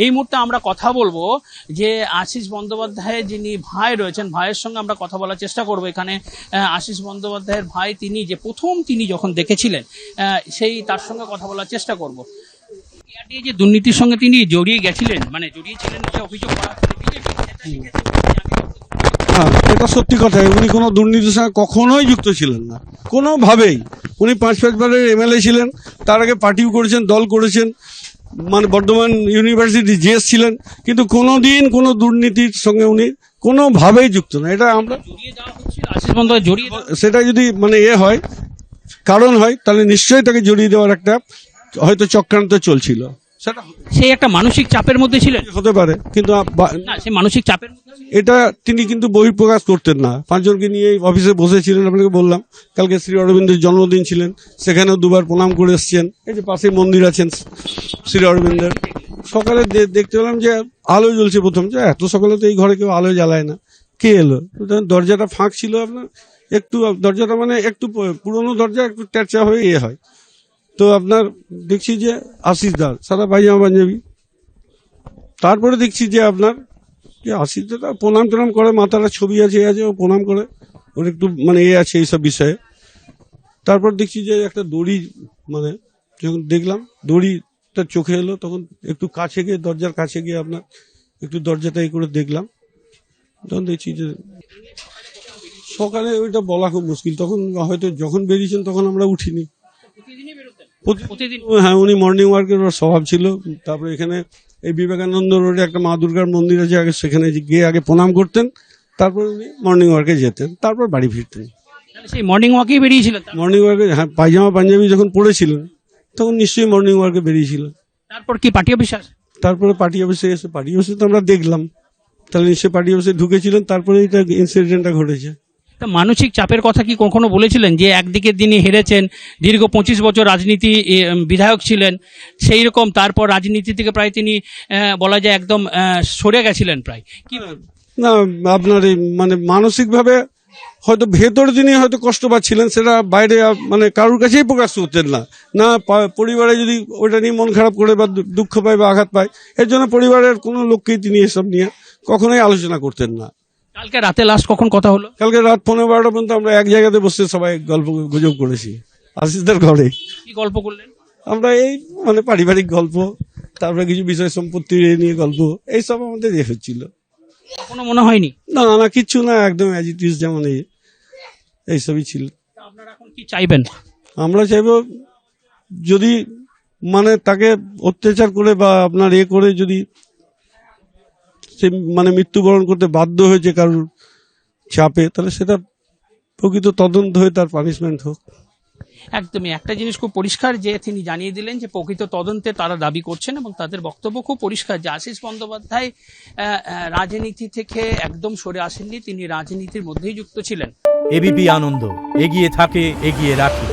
এই মুহূর্তে আমরা কথা বলবো যে আশিস বন্দ্যোপাধ্যায়ের যিনি ভাই রয়েছেন, ভাইয়ের সঙ্গে আমরা কথা বলার চেষ্টা করবো। এখানে আশিস বন্দ্যোপাধ্যায়ের ভাই, তিনি যে প্রথম তিনি যখন দেখেছিলেন, সেই তার সঙ্গে কথা বলার চেষ্টা করব। যে দুর্নীতির সঙ্গে তিনি জড়িয়ে গেছিলেন, মানে জড়িয়েছিলেন, যে অভিযোগ করা হ্যাঁ, এটা সত্যি কথা। উনি কোনো দুর্নীতির সঙ্গে কখনোই যুক্ত ছিলেন না, কোনোভাবেই। উনি 5-5বারের এমএলএ ছিলেন, তার আগে পার্টিও করেছেন, দল করেছেন, মানে বর্ধমান ইউনিভার্সিটি জিএস ছিলেন, কিন্তু কোনোদিন কোনো দুর্নীতির সঙ্গে উনি কোনোভাবেই যুক্ত না। এটা আমরা আশিস বন্দ্যোপাধ্যায় জড়িয়ে সেটা যদি মানে হয়, কারণ হয়, তাহলে নিশ্চয়ই তাকে জড়িয়ে দেওয়ার একটা হয়তো চক্রান্ত চলছিল। সেটা সেই একটা মানসিক চাপের মধ্যে ছিলেন, হতে পারে, কিন্তু না সেই মানসিক চাপের এটা তিনি কিন্তু বহিঃপ্রকাশ করতেন না। 5 জনকে নিয়ে অফিসে বসেছিলেন, আপনাকে বললাম। কালকে শ্রী অরবিন্দের জন্মদিন ছিলেন, সেখানেও 2বার প্রণাম করে এসছেন। এই যে পাশে মন্দির আছেন শ্রী অরবিন্দের, সকালে দেখতে পেলাম যে আলো জ্বলছে। প্রথম যে এত সকালে তো এই ঘরে কেউ আলো জ্বালায় না, কে এলো? দরজাটা ফাঁক ছিল আপনার, একটু দরজাটা মানে একটু পুরনো দরজা, একটু ট্যাচা হয়ে হয়। তো আপনার দেখছি যে আশিস দার সারা পায়জামা পাঞ্জাবি। তারপরে দেখছি যে আপনার আশিস দাদা প্রণাম টনাম করে, মাথাটা ছবি আছে ও প্রণাম করে, ওর একটু মানে আছে এইসব বিষয়ে। তারপর দেখছি যে একটা দড়ি, মানে যখন দেখলাম দড়িটা চোখে এলো, তখন একটু কাছে গিয়ে, দরজার কাছে গিয়ে আপনার একটু দরজাটা করে দেখলাম। তখন দেখছি যে সকালে ওইটা বলা খুব মুশকিল। তখন হয়তো যখন বেরিয়েছেন তখন আমরা উঠিনি। হ্যাঁ, উনি মর্নিং ওয়ার্কের ওর স্বভাব ছিল। তারপরে এখানে এই বিবেকানন্দ রোডে একটা মা দুর্গার মন্দির আছে, আগে সেখানে গিয়ে আগে প্রণাম করতেন, তারপর উনি মর্নিং ওয়ার্কে যেতেন, তারপর বাড়ি ফিরতেন। সেই মর্নিং ওয়াকেই বেরিয়েছিলেন? মর্নিং ওয়ার্কে, হ্যাঁ, পায়জামা পাঞ্জাবি যখন পড়েছিলেন তখন নিশ্চয়ই মর্নিং ওয়ার্কে বেরিয়েছিলেন। তারপর কি পার্টি অফিস? তারপরে পার্টি অফিসে এসে, পার্টি অফিসে তো আমরা দেখলাম, তাহলে নিশ্চয়ই পার্টি অফিসে ঢুকেছিলেন, তারপরে এটা ইনসিডেন্টটা ঘটেছে। মানসিক চাপের কথা কি কখনো বলেছিলেন, যে একদিকে তিনি হেরেছেন, দীর্ঘ 25 বছর রাজনীতি বিধায়ক ছিলেন, সেই রকম তারপর রাজনীতি থেকে প্রায় তিনি বলা যায় একদম সরে গেছিলেন প্রায়? কি না, আপনার এই মানে মানসিকভাবে হয়তো ভেতর তিনি হয়তো কষ্ট পাচ্ছিলেন, সেটা বাইরে মানে কারোর কাছেই প্রকাশ করতেন না। না পরিবারে যদি ওটা নিয়ে মন খারাপ করে বা দুঃখ পায় বা আঘাত পায়, এর জন্য পরিবারের কোনো লোককেই তিনি এসব নিয়ে কখনোই আলোচনা করতেন না। কালকে রাতে লাস্ট কখন কথা হলো? কালকে রাত 11:30 পর্যন্ত আমরা এক জায়গাতে বসে সবাই গল্প গুজব করেছি আশিসদের ঘরে। কি গল্প করলেন? আমরা এই মানে পারিবারিক গল্প, তারপরে কিছু বিষয় সম্পত্তি নিয়ে গল্প, এইসব আমাদের হচ্ছিল। কোনো মনে হয়নি? না না, কিচ্ছু না, একদম অ্যাজ ইট ইজ, যেমন এইসবই ছিল। আপনারা এখন কি চাইবেন? আমরা চাইব, যদি মানে তাকে অত্যাচার করে বা আপনার করে যদি সে মানে মৃত্যুবরণ করতে বাধ্য হয়েছে কারোর চাপে, তাহলে সেটা প্রকৃত তদন্ত হয়ে তার পানিশমেন্ট হোক। একদমই। একটা জিনিস খুব পরিষ্কার, যে তিনি জানিয়ে দিলেন যে প্রকৃত তদন্তে তারা দাবি করছেন, এবং তাদের বক্তব্য খুব পরিষ্কার যে আশিস বন্দ্যোপাধ্যায় রাজনীতি থেকে একদম সরে আসেননি, তিনি রাজনীতির মধ্যেই যুক্ত ছিলেন। এবিপি আনন্দ, এগিয়ে থাকে, এগিয়ে রাখে।